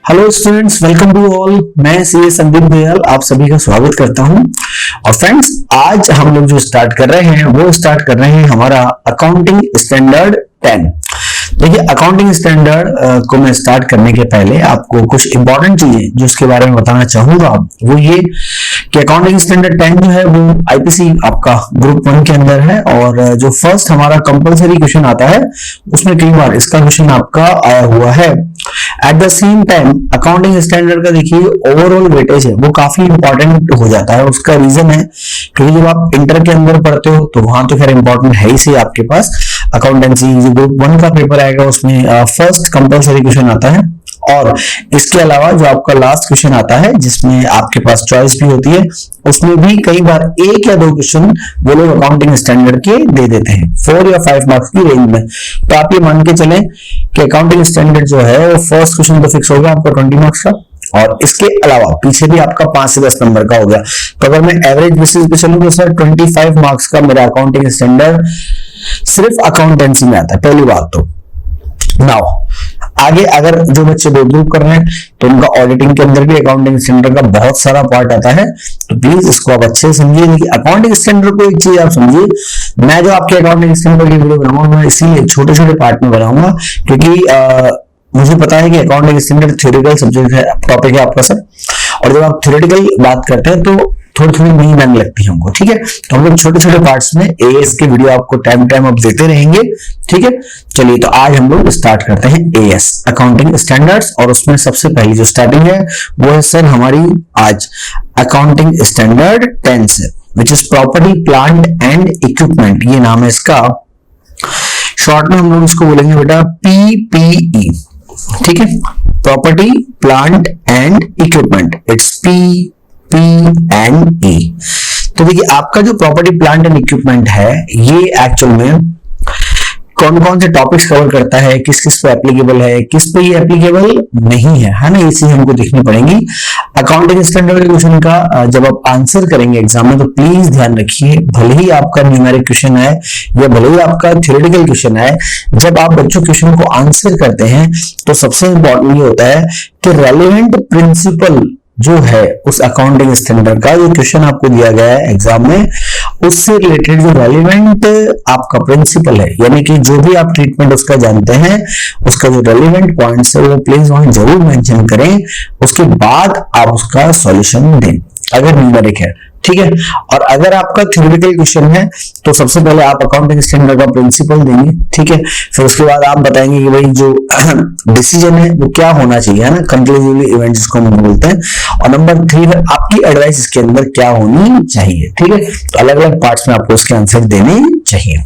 Hello students, welcome to all. मैं CA Sandeep Dayal आप सभी का स्वागत करता हूं। और फ्रेंड्स, आज हम लोग जो स्टार्ट कर रहे हैं वो स्टार्ट कर रहे हैं हमारा अकाउंटिंग स्टैंडर्ड 10। देखिए, अकाउंटिंग स्टैंडर्ड को मैं स्टार्ट करने के पहले आपको कुछ इंपॉर्टेंट चीजें जो उसके बारे में बताना चाहूंगा वो ये कि अकाउंटिंग स्टैंडर्ड 10 जो है वो आईपीसी आपका ग्रुप 1 के अंदर है। और जो फर्स्ट हमारा कंपलसरी क्वेश्चन आता है उसमें कई बार इसका क्वेश्चन आपका आया हुआ है। At the same time accounting standard का देखिए ओवरऑल वेटेज है वो काफी इंपॉर्टेंट हो जाता है। उसका रीजन है क्योंकि जब आप इंटर के अंदर पढ़ते हो तो वहां तो खैर इंपॉर्टेंट है ही से आपके पास अकाउंटेंसी जो ग्रुप 1 का पेपर आएगा उसमें फर्स्ट कंपलसरी क्वेश्चन आता है। और इसके अलावा जो आपका लास्ट क्वेश्चन आता है जिसमें आपके पास चॉइस भी होती है उसमें भी कई बार एक या दो क्वेश्चन वो लोग अकाउंटिंग स्टैंडर्ड के दे देते हैं 4 या 5 मार्क्स की रेंज में। तो आप ये मान के चलें कि अकाउंटिंग स्टैंडर्ड जो है वो फर्स्ट क्वेश्चन तो फिक्स होगा आपका 20 मार्क्स का, और इसके अलावा पीछे भी आपका 5 से 10 नंबर का हो गया। तो अगर मैं एवरेज बेसिस पे चलूं तो सर 25 मार्क्स का मेरा अकाउंटिंग स्टैंडर्ड सिर्फ अकाउंटेंसी में आता है। पहली बात तो नाउ आगे अगर जो बच्चे दो ग्रुप कर रहे हैं तो उनका ऑडिटिंग के अंदर भी अकाउंटिंग स्टैंडर्ड का बहुत सारा पार्ट आता है। तो प्लीज इसको आप अच्छे से समझिए। देखिए, अकाउंटिंग स्टैंडर्ड को एक चीज आप समझिए, मैं जो आपके अकाउंटिंग स्टैंडर्ड की वीडियो बनाऊंगा इसीलिए छोटे छोटे पार्ट में बनाऊंगा क्योंकि मुझे पता है कि अकाउंटिंग स्टैंडर्ड थ्योरेटिकल सब्जेक्ट है, टॉपिक है आपका सर। और जब आप थ्योरेटिकल बात करते हैं तो थोड़ी थोड़ी नई नन लगती है हमको, ठीक है। तो हम लोग छोटे छोटे पार्ट्स में एएस के वीडियो आपको टाइम टाइम आप देते रहेंगे, ठीक है। चलिए, तो आज हम लोग स्टार्ट करते हैं एएस अकाउंटिंग स्टैंडर्ड्स। और उसमें सबसे पहली जो स्टार्टिंग है वो है सर हमारी आज अकाउंटिंग स्टैंडर्ड 10 से, which is property plant and equipment. ये नाम है इसका, शॉर्ट में हम लोग इसको बोलेंगे बेटा पीपीई, ठीक है। Property plant and equipment, it's P and E. तो देखिए, आपका जो प्रॉपर्टी प्लांट एंड इक्विपमेंट है ये एक्चुअल में कौन कौन से टॉपिक्स कवर करता है, किस किस पे एप्लीकेबल है, किस पे ये एप्लीकेबल नहीं है ना, ये चीज हमको देखनी पड़ेगी। अकाउंटिंग स्टैंडर्ड के क्वेश्चन का जब आप आंसर करेंगे एग्जाम में तो प्लीज ध्यान रखिए, भले ही आपका न्यूमेरिक क्वेश्चन है या भले ही आपका थ्योरेटिकल क्वेश्चन है, जब आप बच्चों क्वेश्चन को आंसर करते हैं तो सबसे इंपॉर्टेंट ये होता है कि रेलेवेंट प्रिंसिपल जो है उस अकाउंटिंग स्टैंडर्ड का जो क्वेश्चन आपको दिया गया है एग्जाम में उससे रिलेटेड जो रेलेवेंट आपका प्रिंसिपल है, यानी कि जो भी आप ट्रीटमेंट उसका जानते हैं उसका जो रेलेवेंट पॉइंट्स है वो प्लीज वहां जरूर मेंशन करें। उसके बाद आप उसका सॉल्यूशन दें अगर न्यूमेरिक है, ठीक है। और अगर आपका थ्योरेटिकल क्वेश्चन है तो सबसे पहले आप अकाउंटिंग स्टैंडर्ड का प्रिंसिपल देंगे, ठीक है। फिर उसके बाद आप बताएंगे कि भाई जो डिसीजन है वो क्या होना चाहिए, है ना, कंक्लूसिवली इवेंट जिसको हम बोलते हैं। और नंबर 3 है आपकी एडवाइस इसके अंदर क्या होनी चाहिए, ठीक है। तो अलग अलग पार्ट्स में आपको इसके आंसर देने चाहिए।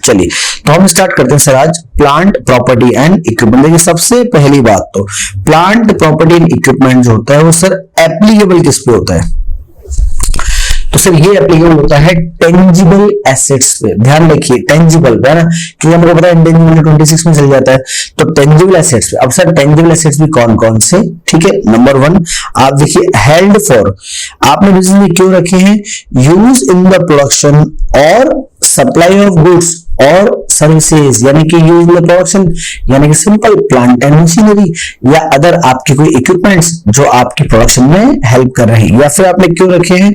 चलिए, तो हम स्टार्ट करते हैं सर आज प्लांट प्रॉपर्टी एंड इक्विपमेंट। देखिए, सबसे पहली बात तो प्लांट प्रॉपर्टी एंड इक्विपमेंट जो होता है वो सर एप्लीकेबल किस पे होता है, तो सर ये एप्लीकेबल होता है टेंजिबल एसेट्स पे। ध्यान रखिए, टेंजिबल है ना, क्योंकि हमको पता है इंटेंजिबल 26 में चल जाता है। तो टेंजिबल एसेट्स पे, अब सर टेंजिबल एसेट्स भी कौन कौन से, ठीक है। नंबर 1 आप देखिए हेल्ड फॉर, आपने रीजन में क्यों रखे हैं, यूज इन द प्रोडक्शन और सप्लाई ऑफ गुड्स और सर्विसेज, यानी कि यूज इन द प्रोडक्शन यानी कि सिंपल प्लांट एंड मशीनरी या अदर आपके कोई इक्विपमेंट्स जो आपके प्रोडक्शन में हेल्प कर रहे हैं। या फिर आपने क्यों रखे हैं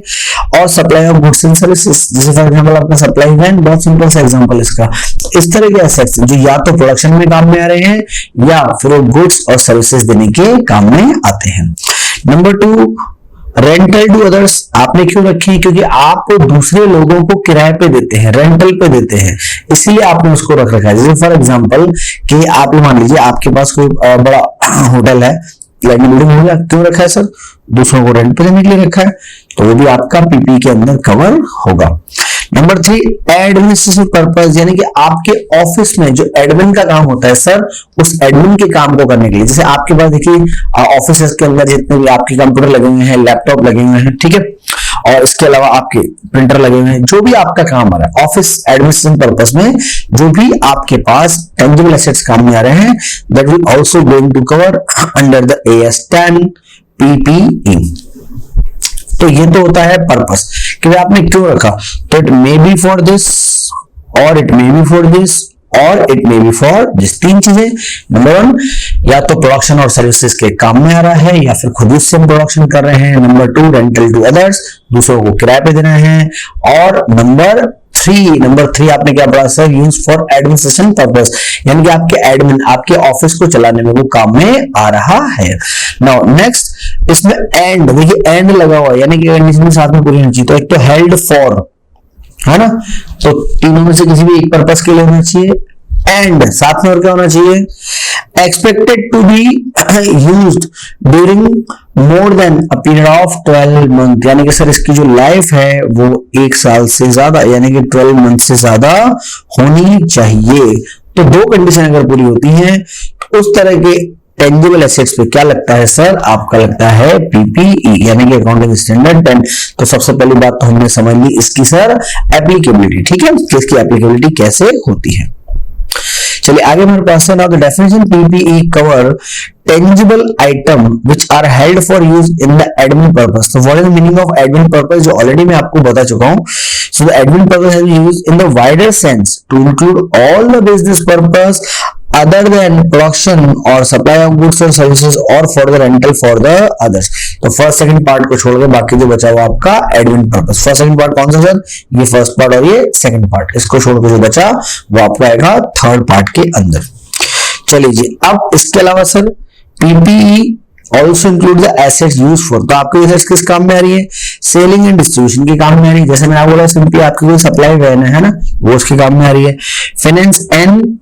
और supply of goods and services, जैसे फॉर एग्जांपल आपका सप्लाई वैन, बहुत सिंपल सा एग्जांपल इसका। इस तरह के एसेट्स जो या तो प्रोडक्शन में काम में आ रहे हैं या फिर वो गुड्स और सर्विसेज देने के काम में आते हैं। नंबर 2 रेंटल टू अदर्स, आपने क्यों रखी है, क्योंकि आप दूसरे लोगों को किराए पे देते हैं, रेंटल पे देते हैं, इसीलिए आपने उसको रख रखा है। जैसे फॉर एग्जांपल कि आप मान लीजिए आपके पास कोई बड़ा होटल है, बिल्डिंग हो गया, क्यों रखा है सर, दूसरों को रेंट पे देने के लिए रखा है, तो वो भी आपका पीपी के अंदर कवर होगा। नंबर 3 एडमिनिस्ट्रेटिव पर्पस, यानी कि आपके ऑफिस में जो एडमिन का काम होता है सर, उस एडमिन के काम को करने के लिए। जैसे आपके पास देखिए ऑफिस के अंदर जितने भी आपके कंप्यूटर लगे हुए हैं, लैपटॉप लगे हुए हैं, ठीक है, और इसके अलावा आपके प्रिंटर लगे हुए हैं, जो भी आपका काम आ रहा है ऑफिस एडमिनिस्ट्रेशन पर्पस में, जो भी आपके पास टेंजिबल एसेट्स काम में आ रहे हैं, that will also going to cover under the AS 10 PPE। तो ये तो होता है पर्पस कि आपने क्यों रखा, तो it may be for this or it may be for this or it may be for this 3 चीजें। नंबर 1, या तो प्रोडक्शन और सर्विसेज के काम में आ रहा है या फिर खुद से हम प्रोडक्शन कर रहे हैं। नंबर 2, रेंटल टू अदर्स, दूसरों को किराए पे देना है। और नंबर 3 आपने क्या पढ़ा sir, use for administration purpose, यानी कि आपके एडमिन, आपके ऑफिस को चलाने में वो काम में आ रहा है। नाउ नेक्स्ट, इसमें एंड, देखिए एंड लगा हुआ है, यानी कि कंडीशन साथ में पूरी होनी चाहिए। तो एक तो हेल्ड फॉर है ना, तो तीनों में से किसी भी एक पर्पस के लिए होना चाहिए। एंड साथ में और क्या होना चाहिए, expected to be used during more than a period of 12 month, यानी कि सर इसकी जो लाइफ है वो 1 साल से ज्यादा, यानी कि 12 मंथ से ज्यादा होनी चाहिए। तो 2 कंडीशन अगर पूरी होती हैं तो उस तरह के टेंजिबल एसेट्स पे क्या लगता है सर, आपका लगता है पीपीई, यानी कि अकाउंटिंग स्टैंडर्ड 10। तो सबसे पहली बात तो हमने समझ ली इसकी सर एप्लीकेबिलिटी, ठीक है, कि इसकी एप्लीकेबिलिटी कैसे होती है। चलिए आगे हमारे पास है ना, the definition PPE cover tangible item which are held for use in the admin purpose. तो what is the meaning of admin purpose, जो ऑलरेडी मैं आपको बता चुका हूं। So the admin purpose has been used in the wider sense to include all the business purpose other than production or supply of goods or services or for the rental for the others। तो first second part को छोड़कर बाकी जो बचा हुआ आपका admin purpose. First second part कौन सा सर, ये फर्स्ट पार्ट और ये सेकंड पार्ट, इसको छोड़कर जो बचा वो आपका आएगा थर्ड पार्ट के अंदर। चलिए जी, अब इसके अलावा sir PPE also include the assets use for, तो आपके एसेट्स किस काम में आ रही है, सेलिंग एंड डिस्ट्रीब्यूशन के काम में आ रही है। जैसे मैंने आपको बोला सिंपली आपकी कोई सप्लाई वैन है ना, वो उसके काम में आ रही है। फाइनेंस एंड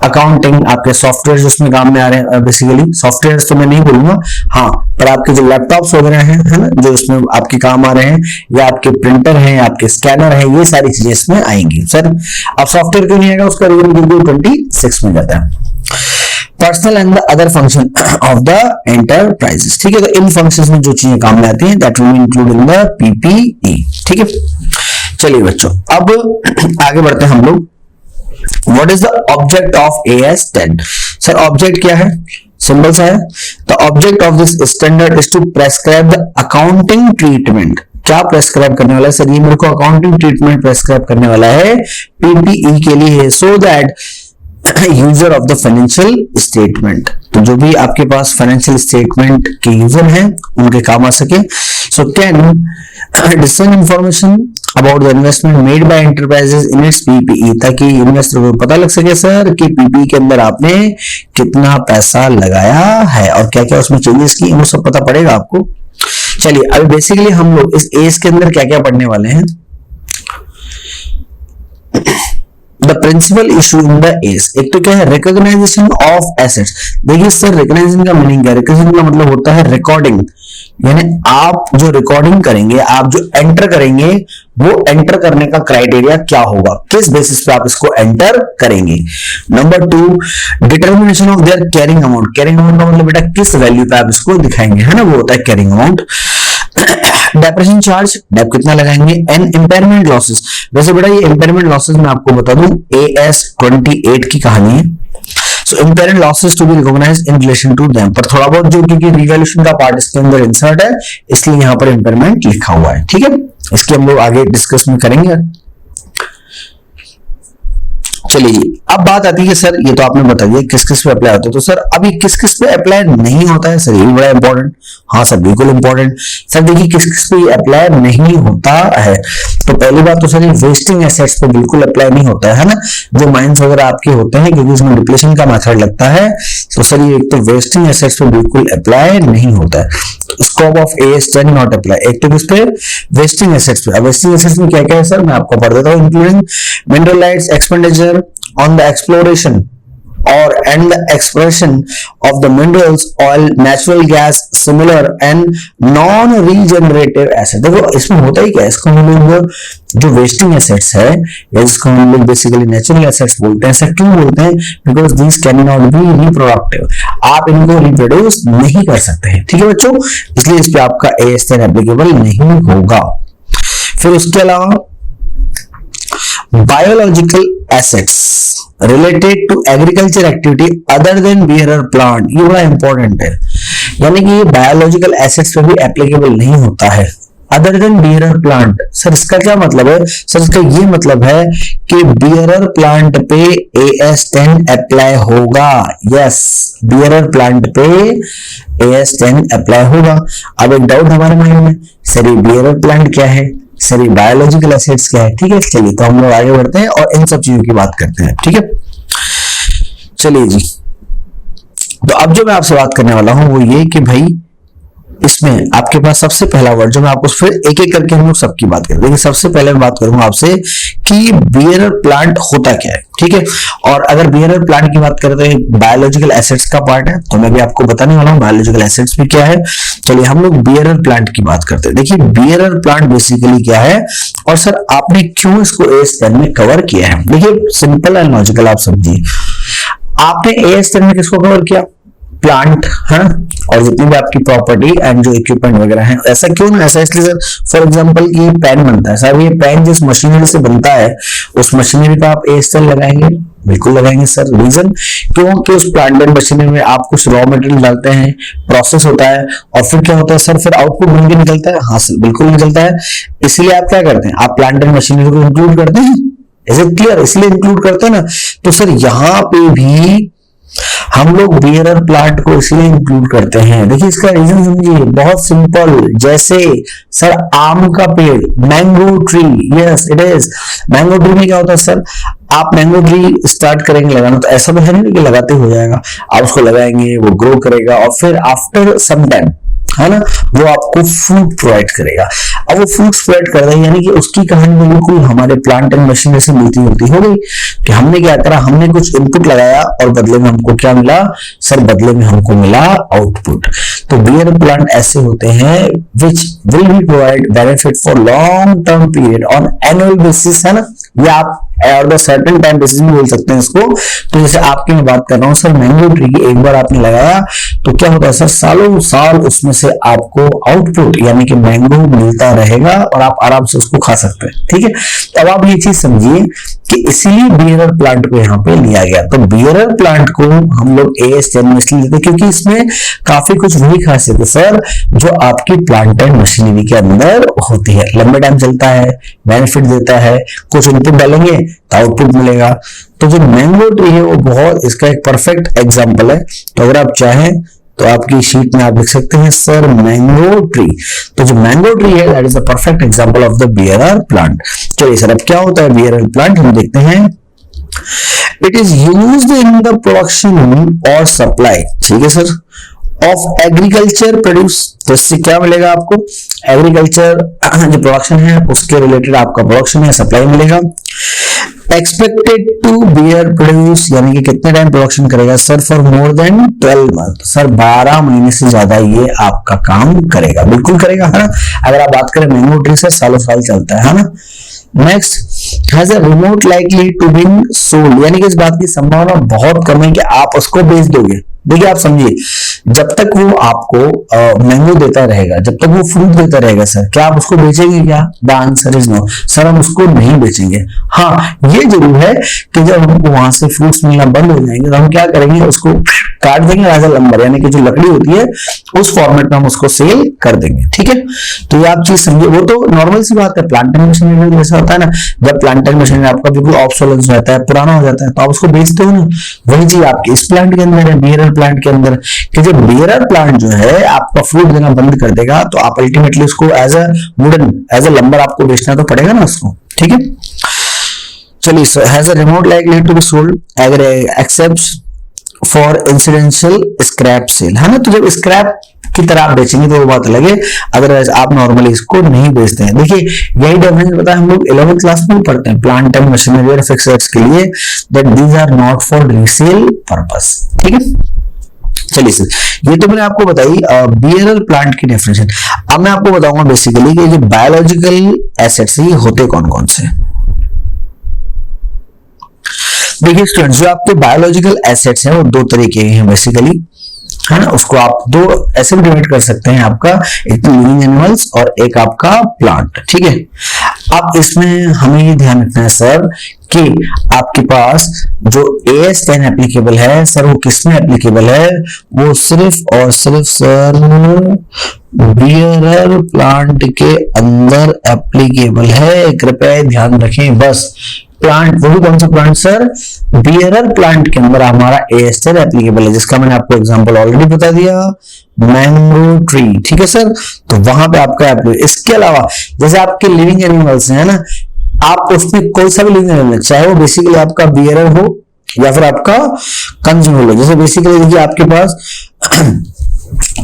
अकाउंटिंग, आपके सॉफ्टवेयर उसमें काम में आ रहे हैं। बेसिकली सॉफ्टवेयर तो मैं नहीं बोलूंगा, हाँ, पर आपके जो लैपटॉप्स वगैरह हैं है ना, जो इसमें आपके काम आ रहे हैं, या आपके प्रिंटर हैं, आपके स्कैनर है, ये सारी चीजें इसमें आएंगी। सर अब सॉफ्टवेयर क्यों नहीं आएगा, उसका रीजन बिल्कुल 26 में जाता है। Personal and the other function of the enterprises, ठीक है, तो इन फंक्शंस में जो चीजें काम में आती हैं that will be include in the PPE, ठीक है। चलिए बच्चों, अब आगे बढ़ते हैं हम लोग। What is the object of AS10? Sir object क्या है, सिंपल सा है। The object of this standard is to prescribe the accounting treatment। क्या प्रेस्क्राइब करने वाला है सर, ये मेरे को अकाउंटिंग ट्रीटमेंट प्रेस्क्राइब करने वाला है पीपीई के लिए, so that user of the financial statement, तो जो भी आपके पास फाइनेंशियल स्टेटमेंट के यूजर हैं उनके काम आ सके। So can discuss information about the investment made by enterprises in its PPE, ताकि इन्वेस्टर को पता लग सके सर कि पीपीई के अंदर आपने कितना पैसा लगाया है और क्या क्या उसमें चेंजेस की, वो सब पता पड़ेगा आपको। चलिए अभी बेसिकली हम लोग इस एस के अंदर क्या क्या पढ़ने वाले हैं। The principal issue in the S, एक तो क्या है, रिकॉग्नाइजेशन ऑफ एसेट्स। देखिए सर रिकॉग्नाइजेशन का मीनिंग क्या है, रिकॉग्निशन का मतलब होता है रिकॉर्डिंग, यानी आप जो रिकॉर्डिंग करेंगे, आप जो एंटर करेंगे, वो एंटर करने का क्राइटेरिया क्या होगा, किस बेसिस पे आप इसको एंटर करेंगे। Number 2, determination of their carrying amount. Carrying amount का मतलब बेटा किस वैल्यू पे आप इसको दिखाएंगे, है ना, वो होता है carrying amount. Depreciation charge, dep कितना लगाएंगे, एंड इंपेयरमेंट लॉसेस। वैसे बेटा ये इंपेयरमेंट लॉसेस मैं आपको बता दूं AS 28 की कहानी है। So impairment losses to be recognised in relation to them, पर थोड़ा बहुत जो क्योंकि रिवैल्यूएशन का पार्ट इसके अंदर इंसर्ट है इसलिए यहां पर इंपेयरमेंट लिखा हुआ है, ठीक है, इसके हम लोग आगे डिस्कस में करेंगे। चलिए अब बात आती है कि सर ये तो आपने बता दिया किस किस पे अप्लाई होता है, तो सर अभी किस किस पे अप्लाई नहीं होता है सर, ये भी बड़ा इंपॉर्टेंट। हाँ सर बिल्कुल इंपॉर्टेंट। सर देखिए किस किस पे अप्लाई नहीं होता है, तो पहली बात तो सर ये वेस्टिंग एसेट्स पे बिल्कुल अप्लाई नहीं होता है ना, जो माइंस वगैरह आपके होते हैं क्योंकि इसमें डिप्लेशन का मेथड लगता है, तो सर ये एक तो वेस्टिंग एसेट्स पे बिल्कुल अप्लाई नहीं होता है। Scope of AS10 not apply, एक तो किस पे, वेस्टिंग एसेट्स पे। अब वेस्टिंग एसेट्स में क्या क्या है सर मैं आपको पढ़ देता हूँ, including mineral rights expenditure on the exploration or and the expression of the minerals, oil, natural gas, similar and non-regenerative asset। देखो इसमें होता ही क्या है, इसको हम लोग जो वेस्टिंग एसेट्स है या जिसको हम लोग बेसिकली नेचुरल एसेट्स बोलते हैं, ऐसा क्यों बोलते हैं, because this can not be reproductive, आप इनको रिप्रोड्यूस नहीं कर सकते हैं, ठीक है बच्चों, इसलिए इस पे आपका AS10 एप्लीकेबल नहीं होगा। फिर उसके अलावा biological assets related to agriculture activity other than bearer plant, ये बड़ा इंपॉर्टेंट है, यानी कि ये बायोलॉजिकल एसेट्स पे भी एप्लीकेबल नहीं होता है, other than bearer plant. Sir इसका क्या मतलब है? सर इसका ये मतलब है कि बियरर प्लांट पे AS10 अप्लाई होगा। यस, बियरर प्लांट पे AS10 अप्लाई होगा। अब एक डाउट हमारे माइंड में, सर ये बियरर प्लांट क्या है, सर ये बायोलॉजिकल एसिड्स क्या है? ठीक है, चलिए तो हम लोग आगे बढ़ते हैं और इन सब चीजों की बात करते हैं। ठीक है, चलिए जी। तो अब जो मैं आपसे बात करने वाला हूं वो ये कि भाई इसमें आपके पास सबसे पहला वर्ड जो मैं आपको फिर एक एक करके हम लोग सबकी बात करें। देखिए सबसे पहले मैं बात करूंगा आपसे कि बियरर प्लांट होता क्या है। ठीक है, और अगर बियरर प्लांट की बात करें तो बायोलॉजिकल एसिड्स का पार्ट है, तो मैं भी आपको बताने वाला हूँ बायोलॉजिकल एसिड्स भी क्या है। चलिए हम लोग बियरर प्लांट की बात करते हैं। देखिए बियरर प्लांट बेसिकली क्या है और सर आपने क्यों इसको AS10 में कवर किया है। देखिए सिंपल एंड लॉजिकल, आप समझिए, आपने AS10 में किसको कवर किया? प्लांट है, और जितनी भी आपकी प्रॉपर्टी एंड जो इक्विपमेंट वगैरह है। ऐसा क्यों ना? ऐसा इसलिए सर, फॉर एग्जांपल कि पेन बनता है सर, ये पेन जिस मशीनरी से बनता है उस मशीनरी पे आप AS10 लगाएंगे? बिल्कुल लगाएंगे सर। रीजन क्योंकि उस प्लांट एंड मशीनरी में आप कुछ रॉ मटेरियल डालते हैं, प्रोसेस होता है और फिर क्या होता है सर, फिर आउटपुट बन के निकलता है। हाँ सर बिल्कुल निकलता है। इसलिए आप क्या करते हैं, आप प्लांट एंड मशीनरी को इंक्लूड करते हैं। Is it clear? इसलिए इंक्लूड करते हैं ना। तो सर यहाँ पे भी हम लोग बियरर प्लांट को इसलिए इंक्लूड करते हैं। देखिए इसका रीजन समझिए, बहुत सिंपल। जैसे सर आम का पेड़, mango tree, yes it is. Mango tree में क्या होता है सर, आप मैंगो ट्री स्टार्ट करेंगे लगाना तो ऐसा तो है नहीं कि लगाते हो जाएगा। आप उसको लगाएंगे, वो ग्रो करेगा और फिर आफ्टर सम टाइम है ना वो आपको फ्रूट प्रोवाइड करेगा। अब वो फ्रूट्स प्रोवाइड कर रहा है, यानी कि उसकी कहानी बिल्कुल हमारे प्लांट एंड मशीनरी से मिलती जुलती हो गई कि हमने क्या करा, हमने कुछ इनपुट लगाया और बदले में हमको क्या मिला सर, बदले में हमको मिला आउटपुट। तो बियर प्लांट ऐसे होते हैं which will be provide benefit for long term period on annual basis, है ना, या आप और द सर्टेन टाइम बेसिस में बोल सकते हैं इसको। तो जैसे आपकी मैं बात कर रहा हूं सर, मैंगो ट्री की एक बार आपने लगाया तो क्या होता है सर, सालों साल उसमें से आपको आउटपुट यानी कि मैंगो मिलता रहेगा और आप आराम से उसको खा सकते हैं। ठीक है, तो अब आप ये चीज समझिए कि इसीलिए बियरर प्लांट को यहाँ पे लिया गया। तो बियरर प्लांट को हम लोग AS10 में इसलिए लेते क्योंकि इसमें काफी कुछ वही खासियत है सर जो आपकी प्लांट एंड मशीनरी के अंदर होती है। लंबे टाइम चलता है, बेनिफिट देता है, कुछ इनपुट डालेंगे तो आउटपुट मिलेगा। तो जो मैंगो ट्री है वो बहुत इसका एक परफेक्ट एग्जाम्पल है। तो अगर आप चाहें तो आपकी शीट में आप लिख सकते हैं सर मैंगो ट्री। तो जो मैंगो ट्री है that is a perfect example of the bearer plant. चलिए सर अब क्या होता है बियरर प्लांट, हम देखते हैं। It is used in the production और सप्लाई, ठीक है सर, ऑफ एग्रीकल्चर प्रोड्यूस। तो इससे क्या मिलेगा आपको, एग्रीकल्चर जो प्रोडक्शन है उसके रिलेटेड आपका प्रोडक्शन है, सप्लाई मिलेगा। एक्सपेक्टेड टू बियर प्रोड्यूस यानी कि कितने टाइम प्रोडक्शन करेगा sir, for more than 12 month. Sir 12 महीने से ज्यादा ये आपका काम करेगा, बिल्कुल करेगा, है ना। अगर आप बात करें मैंगो ट्री से सालों साल चलता है ना। Next has a remote likely to been sold, यानी कि इस बात की संभावना बहुत कम है कि आप उसको बेच दोगे। देखिए आप समझिए, जब तक वो आपको मैंगो देता रहेगा, जब तक वो फ्रूट देता रहेगा सर, क्या आप उसको बेचेंगे क्या? The answer is no, sir हम उसको नहीं बेचेंगे। हाँ ये जरूर है कि जब हमको वहां से फ्रूट्स मिलना बंद हो जाएंगे तो हम क्या करेंगे, उसको काट देंगे एज अ लंबर, यानी कि जो लकड़ी होती है उस फॉर्मेट में हम उसको सेल कर देंगे। ठीक है, तो ये आप चीज समझिए। वो तो नॉर्मल सी बात है, प्लांट एंड मशीनरी में जैसा होता है ना, जब प्लांट एंड मशीनरी आपका बिल्कुल ऑब्सोलेंस रहता है, पुराना हो जाता है, तो आप उसको बेचते हो ना। वही चीज आपके इस प्लांट के अंदर है, बियरर प्लांट के अंदर, कि जब बियरर प्लांट जो है आपका फ्रूट देना बंद कर देगा तो आप अल्टीमेटली उसको as a wooden, as a lumber आपको बेचना तो पड़ेगा ना उसको। ठीक है, चलिए sir, has a remote likely to be sold except for incidential scrap sale, है ना। तो जब स्क्रैप की तरह आप बेचेंगे तो वो बात अलग है, अदरवाइज आप नॉर्मली इसको नहीं बेचते हैं। देखिए यही डिफरेंस पता है, हम लोग 11th क्लास में पढ़ते हैं प्लांट एंड मशीनरी और फिक्स्ड के लिए, that these are not for resale purpose. ठीक है, चलिए सर, ये तो मैंने आपको बताई बियरर प्लांट की डेफिनेशन। अब मैं आपको बताऊंगा बेसिकली कि जो बायोलॉजिकल एसेट्स है ये होते कौन कौन से। देखिए स्टूडेंट्स, जो आपके बायोलॉजिकल एसेट्स हैं वो दो तरीके के हैं बेसिकली, है ना। उसको आप दो ऐसे भी डिवाइड कर सकते हैं, आपका एक लिविंग एनिमल्स और एक आपका प्लांट। ठीक है, अब इसमें हमें ये ध्यान रखना है सर कि आपके पास जो AS10 एप्लीकेबल है सर, वो किसमें एप्लीकेबल है? वो सिर्फ और सिर्फ सर बियरर प्लांट के अंदर एप्लीकेबल है। कृपया ध्यान रखें बस। प्लांट, वो भी कौन सा प्लांट सर? बियरर प्लांट के अंदर हमारा AS10 एप्लीकेबल है, जिसका मैंने आपको एग्जांपल ऑलरेडी बता दिया, मैंगो ट्री। ठीक है सर, तो वहां पे आपका एप्लीकेबल। इसके अलावा जैसे आपके लिविंग एनिमल्स हैं ना, आप उसमें कोई सा भी लिविंग एनिमल, चाहे वो बेसिकली आपका बियरर हो या फिर आपका कंज्यूमर हो। जैसे बेसिकली देखिए आपके पास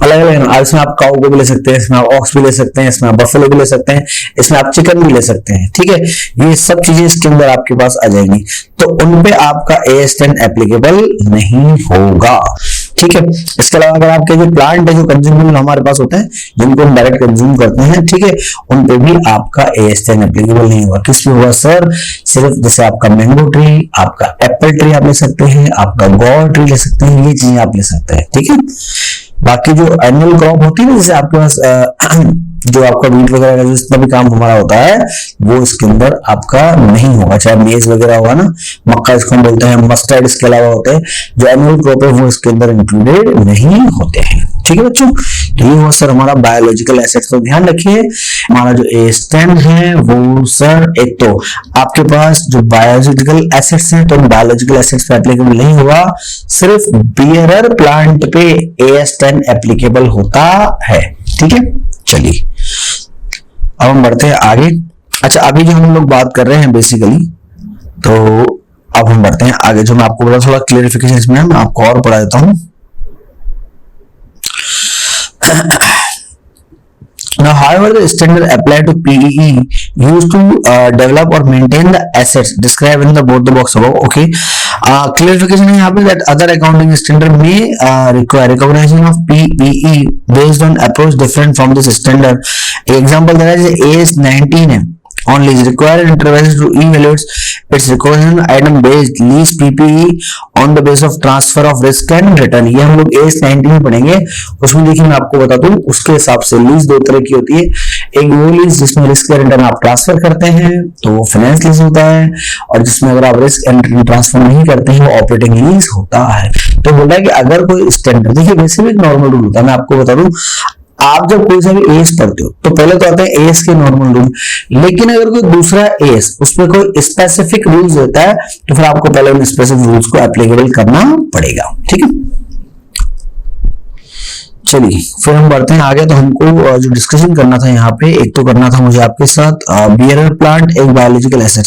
अलग अलग, इसमें आप काऊ को भी ले सकते हैं, इसमें आप ऑक्स भी ले सकते हैं, इसमें आप बफेलो भी ले सकते हैं, इसमें आप चिकन भी ले सकते हैं। ठीक है, ये सब चीजें इसके अंदर आपके पास आ जाएंगी, तो उनपे आपका AS10 एप्लीकेबल नहीं होगा। ठीक है, इसके अलावा अगर आपके जो प्लांट है, जो कंज्यूमेबल हमारे पास होते हैं, जिनको हम डायरेक्ट कंज्यूम करते हैं, ठीक है, उनपे भी आपका AS10 एप्लीकेबल नहीं होगा। किस पे होगा सर? सिर्फ जैसे आपका मैंगो ट्री, आपका एप्पल ट्री आप ले सकते हैं, आपका गौर ट्री ले सकते हैं, ये चीजें आप ले सकते हैं। ठीक है, बाकी जो एनुअल क्रॉप होती है ना, जैसे आपके पास जो आपका वीट वगैरह का जितना भी काम हमारा होता है, वो इसके अंदर आपका नहीं होगा। चाहे मेज वगैरह होगा ना, मक्का इसको हम बोलते हैं, मस्टर्ड इसके अलावा होते हैं, जो एनुअल क्रॉप है वो इसके अंदर इंक्लूडेड नहीं होते हैं। ठीक है बच्चों, तो ये हुआ सर हमारा बायोलॉजिकल एसेट्स। तो ध्यान रखिए हमारा जो AS10 है वो सर, एक तो आपके पास जो बायोलॉजिकल एसेट्स हैं, तो बायोलॉजिकल एसेट्स पे एप्लीकेबल नहीं होगा, सिर्फ बियरर प्लांट पे AS10 एप्लीकेबल होता है। ठीक है, चलिए अब हम बढ़ते हैं आगे। अच्छा, अभी जो हम लोग बात कर रहे हैं बेसिकली, तो अब हम बढ़ते हैं आगे। जो मैं आपको बता, थोड़ा क्लियरिफिकेशन इसमें मैं आपको और पढ़ा देता हूं। Now, however, the standard applied to PEE used to develop or maintain the assets described in the both the box above. Okay, clarification है यहाँ पे that other accounting standard may require recognition of PEE based on approach different from this standard. Example that is AS19 है, only is required enterprises to evaluate its recognition item based lease PPE on the basis of transfer of risk and return. ये हम लोग AS19 में पढ़ेंगे। उसमें देखिए मैं आपको बता दूं, उसके हिसाब से लीज दो तरह की होती है। एक वो लीज जिसमें रिस्क एंड रिटर्न आप ट्रांसफर करते हैं, तो वो फाइनेंस लीज होता है, और जिसमें अगर आप रिस्क एंड रिटर्न ट्रांसफर नहीं करते हैं, वो ऑपरेटिंग लीज होता है। तो बोल रहा है कि अगर कोई स्टैंडर्ड, देखिए वैसे भी एक नॉर्मल रूल होता है, मैं आपको बता दूं, आप जब कोई सा भी AS पढ़ते हो तो पहले तो आते हैं AS के नॉर्मल रूल, लेकिन अगर कोई दूसरा AS उस पर कोई स्पेसिफिक रूल्स देता है, तो फिर आपको पहले उन स्पेसिफिक रूल्स को एप्लीकेबल करना पड़ेगा। ठीक है, चलिए फिर हम बढ़ते हैं आगे। तो हमको जो डिस्कशन करना था यहाँ पे, एक तो करना था मुझे आपके साथ बियरर प्लांट, एक बायोलॉजिकल एसेट,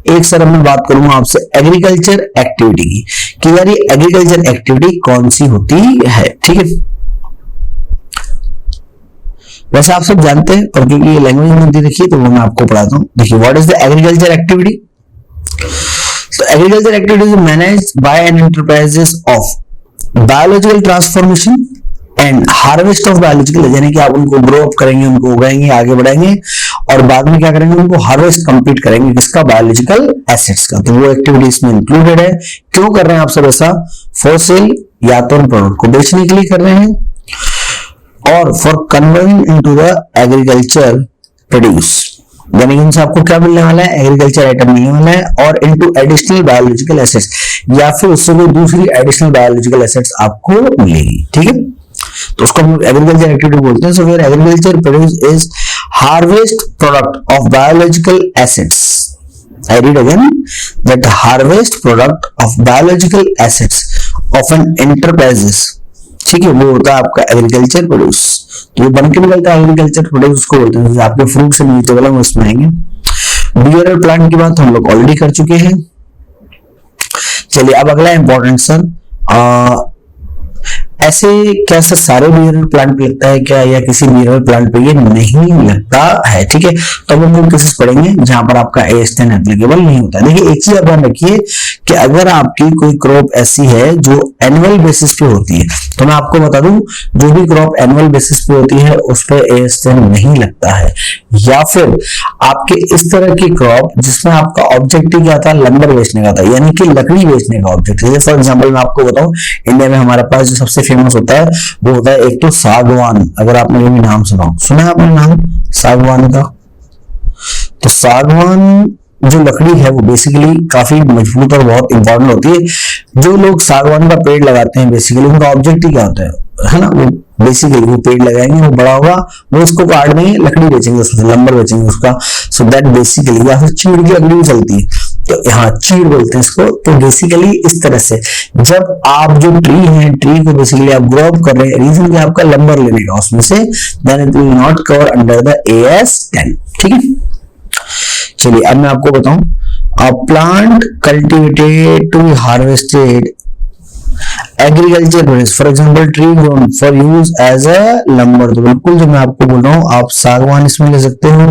एक सर मैं बात करूंगा आपसे एग्रीकल्चर एक्टिविटी की, कि यार ये एग्रीकल्चर एक्टिविटी कौन सी होती है। ठीक है, वैसे आप सब जानते हैं, और क्योंकि ये लैंग्वेज में दे रखी है तो वो मैं आपको पढ़ाता हूँ। देखिए, what is the agriculture activity? So agriculture activities managed by an enterprises of biological transformation and harvest of biological, यानी कि आप उनको ग्रो अप करेंगे, उनको उगाएंगे, आगे बढ़ाएंगे, और बाद में क्या करेंगे, उनको हार्वेस्ट कंप्लीट करेंगे, किसका? बायोलॉजिकल एसेट्स का। तो वो एक्टिविटी इसमें इंक्लूडेड है। क्यों कर रहे हैं आप सब ऐसा? फॉर सेल, या तो उन प्रोडक्ट को बेचने के लिए कर रहे हैं, और for converting into the agriculture produce, यानी उनसे आपको क्या मिलने वाला है? एग्रीकल्चर आइटम मिलने वाला है, और इनटू एडिशनल बायोलॉजिकल एसेट्स, या फिर उससे कोई दूसरी एडिशनल बायोलॉजिकल एसेट्स आपको मिलेगी। ठीक है, तो उसको हम एग्रीकल्चर एक्टिविटी बोलते हैं। So where agriculture produce is harvest product of biological assets. I read again, that harvest product of biological assets of an enterprises, ठीक है, वो होता है आपका एग्रीकल्चर प्रोड्यूस। तो बन के निकलता है एग्रीकल्चर प्रोड्यूस, उसको बोलते हैं। आपके फ्रूट से वेजिटेबल हम उसमें आएंगे। बियरर प्लांट की बात हम लोग ऑलरेडी कर चुके हैं। चलिए अब अगला इंपॉर्टेंट सर, ऐसे क्या सर सारे बियरर प्लांट पे लगता है क्या, या किसी बियरर प्लांट पे ये नहीं लगता है? ठीक है, तो हम लोग केसेस पढ़ेंगे जहां पर आपका AS10 एप्लीकेबल नहीं होता है। देखिए एक चीज आप ध्यान रखिए कि अगर आपकी कोई क्रॉप ऐसी है जो एनुअल बेसिस पे होती है, तो मैं आपको बता दूं, जो भी क्रॉप एनुअल बेसिस पे होती है उस पर AS10 नहीं लगता है। या फिर आपके इस तरह की क्रॉप जिसमें आपका ऑब्जेक्टिव क्या था? लंबर बेचने का था, यानी कि लकड़ी बेचने का ऑब्जेक्टिव। जैसे फॉर एग्जाम्पल मैं आपको बताऊं, इंडिया में हमारे पास जो सबसे फेमस होता है वो होता है एक तो सागवान। अगर आपने ये भी नाम सुना है आपने नाम सागवान का, तो सागवान जो लकड़ी है वो बेसिकली काफी मजबूत और बहुत इंपॉर्टेंट होती है। जो लोग सागवान का पेड़ लगाते हैं बेसिकली उनका ऑब्जेक्ट ही क्या होता है ना, वो बेसिकली वो पेड़ लगाएंगे, वो बड़ा होगा, वो उसको काट देंगे, लकड़ी बेचेंगे, उसमें लंबर बेचेंगे उसका। सो दैट बेसिकली, या फिर चीड़ की लकड़ी भी चलती है, तो यहाँ चीड़ बोलते हैं इसको। तो बेसिकली इस तरह से जब आप जो ट्री है, ट्री को बेसिकली आप ग्रो अप कर रहे हैं, रीजन कि आपका लंबर लेने का उसमें से, then it will not cover under the AS10। ठीक है, चलिए अब मैं आपको बताऊं, plant cultivated to be harvested agriculture products, for example tree grown for use as a lumber. तो बिल्कुल जो मैं आपको बोल रहा हूँ, आप सागवान इसमें ले सकते हो।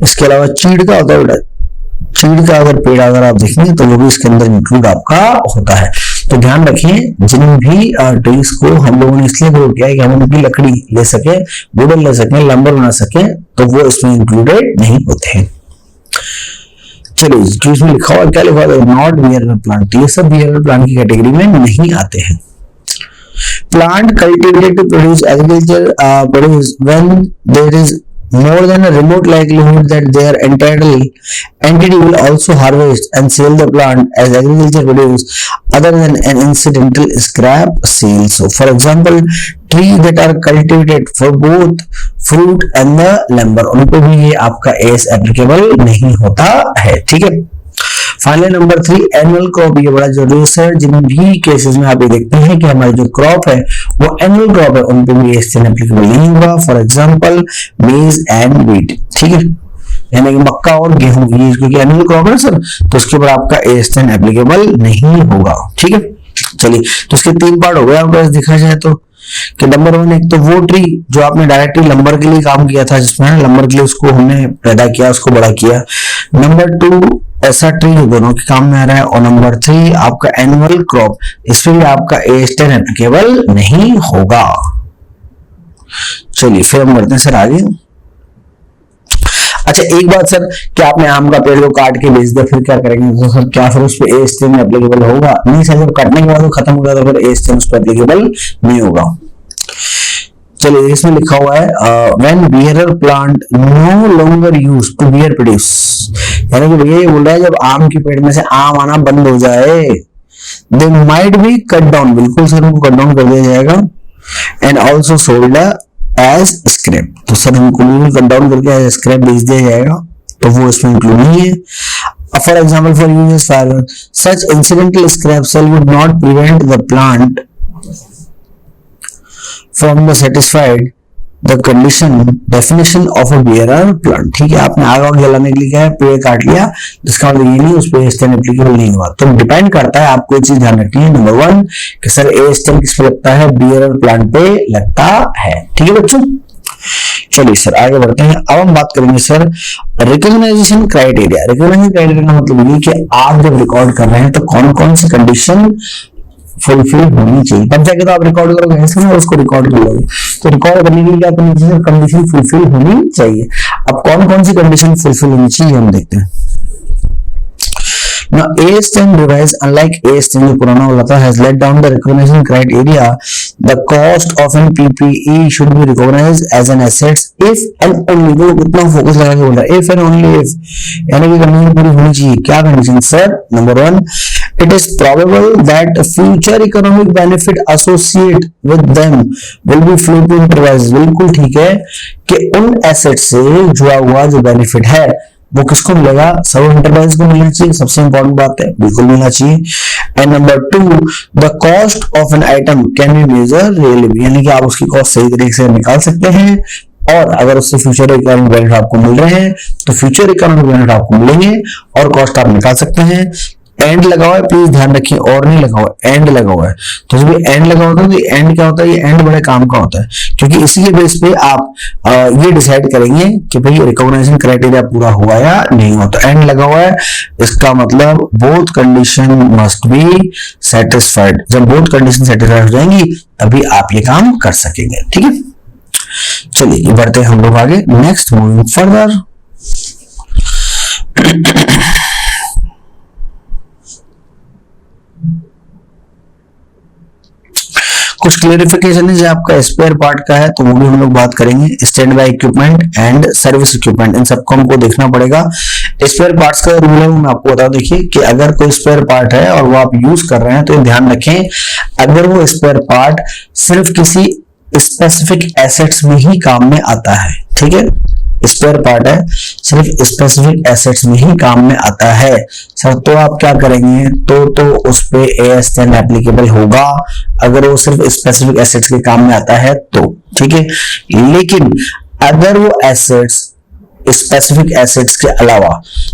इसके अलावा चीड़ का होता है, चीड़ का अगर पेड़ अगर आप देखेंगे तो वो भी इसके अंदर इंक्लूड आपका होता है। तो ध्यान रखिए, जिन भी ट्रीज को हम लोगों ने इसलिए ग्रो किया है कि हम उनकी लकड़ी ले सके, वुडन ले सके, लंबर बना सके, तो वो इसमें इंक्लूडेड नहीं होते हैं। चलिए, ट्रीज में लिखा हुआ क्या लिखा हुआ है, नॉट बियरर प्लांट, ये सब बियरर प्लांट की कैटेगरी में नहीं आते हैं। Plant cultivated to produce agriculture produce when there is more than a remote likelihood that their entity will also harvest and sell the plant as agriculture produce other than an incidental scrap sale. So for example, trees that are cultivated for both fruit and the lumber, उन पे भी ये आपका AS applicable नहीं होता है। ठीक है, फाइनली नंबर 3 एनुअल क्रॉप, ये बड़ा जरूरी है। जिन भी केसेस में आप ये देखते हैं कि हमारी जो क्रॉप है वो एनुअल क्रॉप है, उन पे भी AS10 एप्लीकेबल नहीं होगा। फॉर एग्जांपल मेज एंड व्हीट, ठीक है, यानी कि मक्का और गेहूं, ये क्योंकि एनुअल क्रॉप है सर, तो उसके ऊपर आपका AS10 एप्लीकेबल नहीं होगा। ठीक है, चलिए, तो इसके 3 पार्ट हो गए आपको ऐसे देखा जाए तो, कि नंबर 1 एक तो वो ट्री जो आपने डायरेक्टली लंबर के लिए काम किया था, जिसमें लंबर के लिए उसको हमने पैदा किया, उसको बड़ा किया। नंबर 2 ऐसा ट्री जो दोनों के काम में आ रहा है। और नंबर 3 आपका एनुअल क्रॉप, इसमें भी आपका AS10 एप्लीकेबल नहीं होगा। चलिए फिर हम बढ़ते हैं सर आगे। अच्छा एक बात सर, क्या आपने आम का पेड़ को काट के बेच दिया, फिर क्या करेंगे? तो सर क्या फिर उस पर AS10 एप्लीकेबल होगा? नहीं सर, जब काटने के बाद वो खत्म हो गया तो फिर AS10 उस पर एप्लीकेबल नहीं होगा। चलिए, इसमें लिखा हुआ है when bearer plant no longer use to bear produce, यानी कि भैया ये बोल रहा है जब आम के पेड़ में से आम आना बंद हो जाए, they might be cut down, बिल्कुल सर उनको कट डाउन कर दिया जाएगा। And also sold as scrap, तो सर उनको कट डाउन करके एज स्क्रैप बेच दिया जाएगा, तो वो इसमें इंक्लूड नहीं है। For example for use as fibre, such incidental scrap sale would not prevent the plant from the satisfied the condition definition of a bearer plant। ठीक है, आपने आग वाग जलाने के लिए क्या है, पेड़ काट लिया, जिसका मतलब ये नहीं उस पर AS10 एप्लीकेबल नहीं हुआ। तो डिपेंड करता है, आपको एक चीज ध्यान रखनी है, नंबर 1 कि सर AS10 किस पे लगता है, बियरर प्लांट पे लगता है। ठीक है बच्चों, चलिए सर आगे बढ़ते हैं। अब हम बात करेंगे sir recognisation criteria. Recognisation criteria का मतलब ये कि आप जब रिकॉर्ड कर रहे हैं तो कौन कौन सी कंडीशन फुलफिल होनी चाहिए, तब जाके तो आप रिकॉर्ड करोगे, ऐसे ना उसको रिकॉर्ड कर लोगे। तो रिकॉर्ड करने के लिए क्या करनी चाहिए, कंडीशन फुलफिल होनी चाहिए। अब कौन कौन सी कंडीशन फुलफिल होनी चाहिए हम देखते हैं। Now AS10 revised, unlike AS10 जो पुराना वाला था, has let down the recognition criteria. The cost of an PPE should be recognized as an asset if and only, वो कितना फोकस लगा के बोल रहा है, if and only if, यानी कि कंडीशन पूरी होनी चाहिए। क्या condition sir? Number 1, it is probable that future economic benefit associated with them will be flow to enterprises। बिल्कुल ठीक है कि उन एसेट से जुड़ा हुआ जो बेनिफिट है वो किसको मिलेगा, सब एंटरप्राइज को मिलना चाहिए, सबसे इंपॉर्टेंट बात है, बिल्कुल मिलना चाहिए। And number 2, the cost of an item can be measure really, यानी कि आप उसकी कॉस्ट सही तरीके से निकाल सकते हैं, और अगर उससे फ्यूचर इकोनॉमिक बेनिफिट आपको मिल रहे हैं तो फ्यूचर इकोनॉमिक बेनिफिट आपको मिलेंगे और कॉस्ट आप निकाल सकते हैं। एंड लगा हुआ है, प्लीज ध्यान रखिए, और नहीं लगा हुआ है, एंड लगा हुआ है। तो जब एंड लगा होता है तो एंड क्या होता है, ये एंड बड़े काम का होता है, क्योंकि इसी के बेस पे आप ये डिसाइड करेंगे कि भाई रिकॉग्निशन क्राइटेरिया पूरा हुआ या नहीं हुआ। तो एंड लगा हुआ है, इसका मतलब both condition must be satisfied. जब बोथ कंडीशन सेटिस्फाइड हो जाएंगी तभी आप ये काम कर सकेंगे। ठीक है, चलिए बढ़ते हैं हम लोग आगे। Next, moving further. कुछ क्लेरिफिकेशन है जो आपका स्पेयर पार्ट का है, तो वो भी हम लोग बात करेंगे। Stand by equipment and service equipment, इन सबको हमको देखना पड़ेगा। स्पेयर पार्ट्स का रूल है मैं आपको बता दूं, देखिए कि अगर कोई स्पेयर पार्ट है और वो आप यूज कर रहे हैं तो ध्यान रखें, अगर वो स्पेयर पार्ट सिर्फ किसी स्पेसिफिक एसेट्स में ही काम में आता है, ठीक है, स्पेयर पार्ट है सिर्फ स्पेसिफिक एसेट्स में ही काम में आता है सर, तो आप क्या करेंगे, तो उस पे AS10 एप्लीकेबल होगा अगर वो सिर्फ स्पेसिफिक एसेट्स के काम में आता है तो, ठीक है। लेकिन अगर वो एसेट्स स्पेसिफिक एसेट्स के अलावा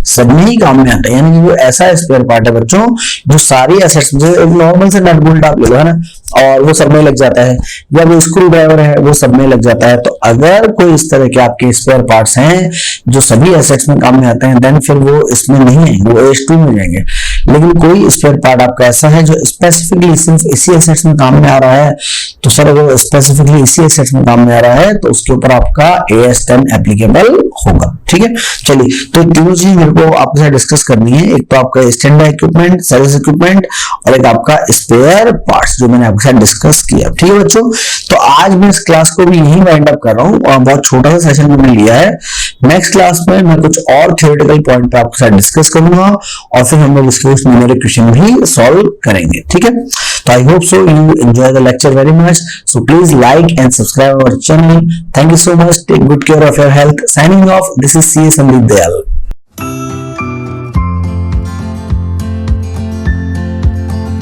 सब में ही काम में आता है, यानी कि वो ऐसा स्पेयर पार्ट है बच्चों जो सारी एसेट्स, नॉर्मल से नट बोल्ट आप ले लो है ना, और वो सब में लग जाता है, या वो स्क्रू ड्राइवर है वो सब में लग जाता है, तो अगर कोई इस तरह के आपके स्पेयर पार्ट्स हैं जो सभी एसेट्स में काम में आते हैं, देन फिर वो इसमें नहीं आएंगे, वो AS2 में जाएंगे। लेकिन कोई स्पेयर पार्ट आपका ऐसा है जो स्पेसिफिकली सिर्फ इसी एसेट्स में काम में आ रहा है, तो सर अगर स्पेसिफिकली इसी एसेट्स में काम में आ रहा है तो उसके ऊपर आपका AS10 एप्लीकेबल होगा, ठीक है। चलिए, तो तीनों चीज मेरे को आपके साथ डिस्कस करनी है, एक तो आपका stand by equipment, service equipment, और एक आपका स्पेयर पार्ट्स जो मैंने आपके साथ डिस्कस किया, ठीक है बच्चों। तो आज मैं इस क्लास को भी यहीं वाइंड अप कर रहा हूँ और बहुत छोटा सा सेशन मैंने लिया है। नेक्स्ट क्लास में मैं कुछ और थ्योरेटिकल पॉइंट पे आपके साथ डिस्कस करूंगा और फिर हम लोग इसके कुछ न्यूमेरिक क्वेश्चन भी सॉल्व करेंगे, ठीक है। तो I hope so you enjoy the lecture very much, so please like and subscribe our channel. Thank you so much, take good care of your health. Signing off, this is CS Sandeep Dayal.